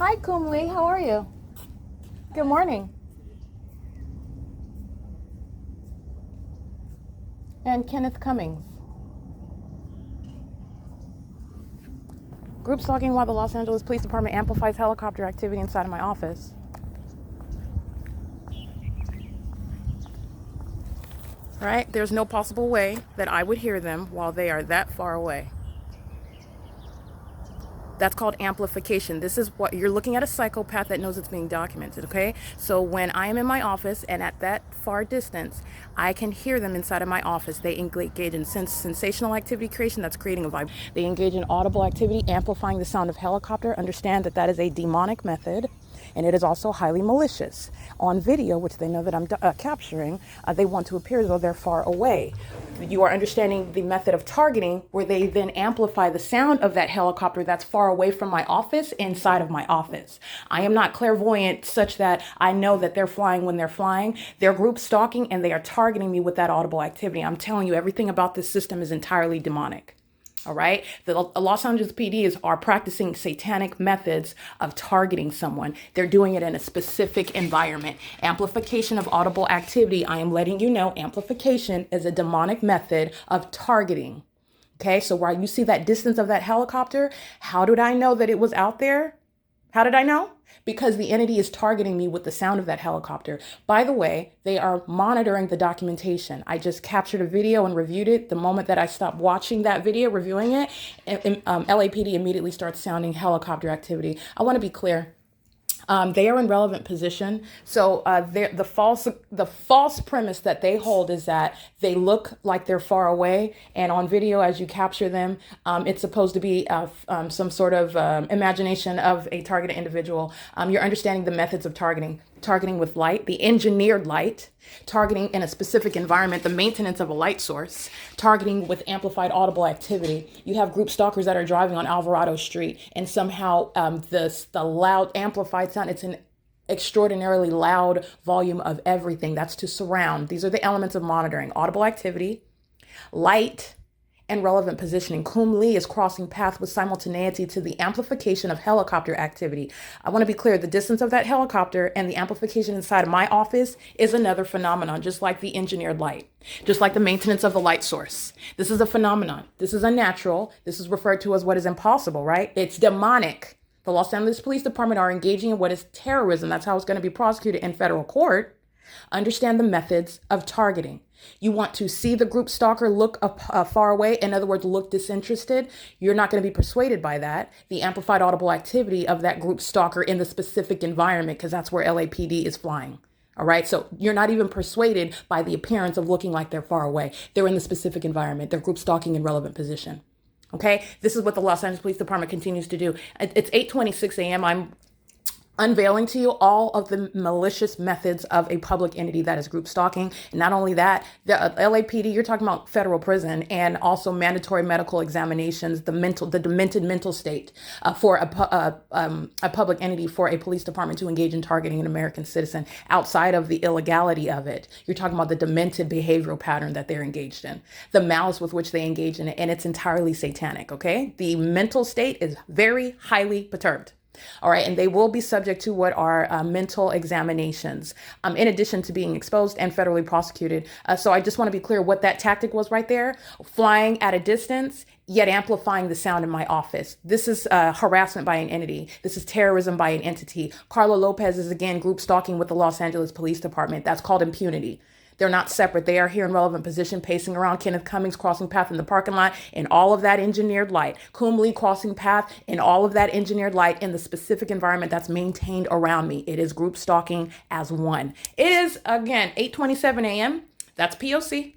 Hi, Kumli. How are you? Good morning. And Kenneth Cummings. Group stalking while the Los Angeles Police Department amplifies helicopter activity inside of my office. Right? There's no possible way that I would hear them while they are that far away. That's called amplification. This is what you're looking at, a psychopath that knows it's being documented, okay? So when I am in my office and at that far distance, I can hear them inside of my office. They engage in sensational activity creation that's creating a vibe. They engage in audible activity, amplifying the sound of helicopter. Understand that that is a demonic method. And it is also highly malicious. On video, which they know that I'm capturing, they want to appear as though they're far away. You are understanding the method of targeting, where they then amplify the sound of that helicopter that's far away from my office inside of my office. I am not clairvoyant such that I know that they're flying when they're flying. They're group stalking and they are targeting me with that audible activity. I'm telling you, everything about this system is entirely demonic. All right. The Los Angeles PDs are practicing satanic methods of targeting someone. They're doing it in a specific environment. Amplification of audible activity. I am letting you know amplification is a demonic method of targeting. Okay. So while you see that distance of that helicopter, how did I know that it was out there? How did I know? Because the entity is targeting me with the sound of that helicopter. By the way, they are monitoring the documentation. I just captured a video and reviewed it. The moment that I stopped watching that video, reviewing it, LAPD immediately starts sounding helicopter activity. I want to be clear. They are in relevant position. So the false premise that they hold is that they look like they're far away. And on video, as you capture them, it's supposed to be some sort of imagination of a targeted individual. You're understanding the methods of targeting with light, the engineered light, targeting in a specific environment, the maintenance of a light source, targeting with amplified audible activity. You have group stalkers that are driving on Alvarado Street, and somehow the loud amplified sound, it's an extraordinarily loud volume of everything. That's to surround. These are the elements of monitoring: audible activity, light, and relevant positioning. Kum Lee is crossing path with simultaneity to the amplification of helicopter activity. I want to be clear, the distance of that helicopter and the amplification inside of my office is another phenomenon, just like the engineered light, just like the maintenance of the light source. This is a phenomenon. This is unnatural. This is referred to as what is impossible, right? It's demonic. The Los Angeles Police Department are engaging in what is terrorism. That's how it's going to be prosecuted in federal court. Understand the methods of targeting. You want to see the group stalker look far away, in other words, look disinterested. You're not going to be persuaded by that. The amplified audible activity of that group stalker in the specific environment, because that's where LAPD is flying. All right. So you're not even persuaded by the appearance of looking like they're far away. They're in the specific environment. They're group stalking in relevant position. Okay. This is what the Los Angeles Police Department continues to do. It's 8:26 a.m. I'm unveiling to you all of the malicious methods of a public entity that is group stalking. And not only that, the LAPD, you're talking about federal prison, and also mandatory medical examinations, the demented mental state for a public entity, for a police department to engage in targeting an American citizen outside of the illegality of it. You're talking about the demented behavioral pattern that they're engaged in, the malice with which they engage in it, and it's entirely satanic, okay? The mental state is very highly perturbed. All right. And they will be subject to what are mental examinations, in addition to being exposed and federally prosecuted. So I just want to be clear what that tactic was right there: flying at a distance, yet amplifying the sound in my office. This is harassment by an entity. This is terrorism by an entity. Carlo Lopez is, again, group stalking with the Los Angeles Police Department. That's called impunity. They're not separate. They are here in relevant position, pacing around. Kenneth Cummings crossing path in the parking lot in all of that engineered light. Kum Lee crossing path in all of that engineered light in the specific environment that's maintained around me. It is group stalking as one. It is, again, 8:27 a.m. That's P.O.C.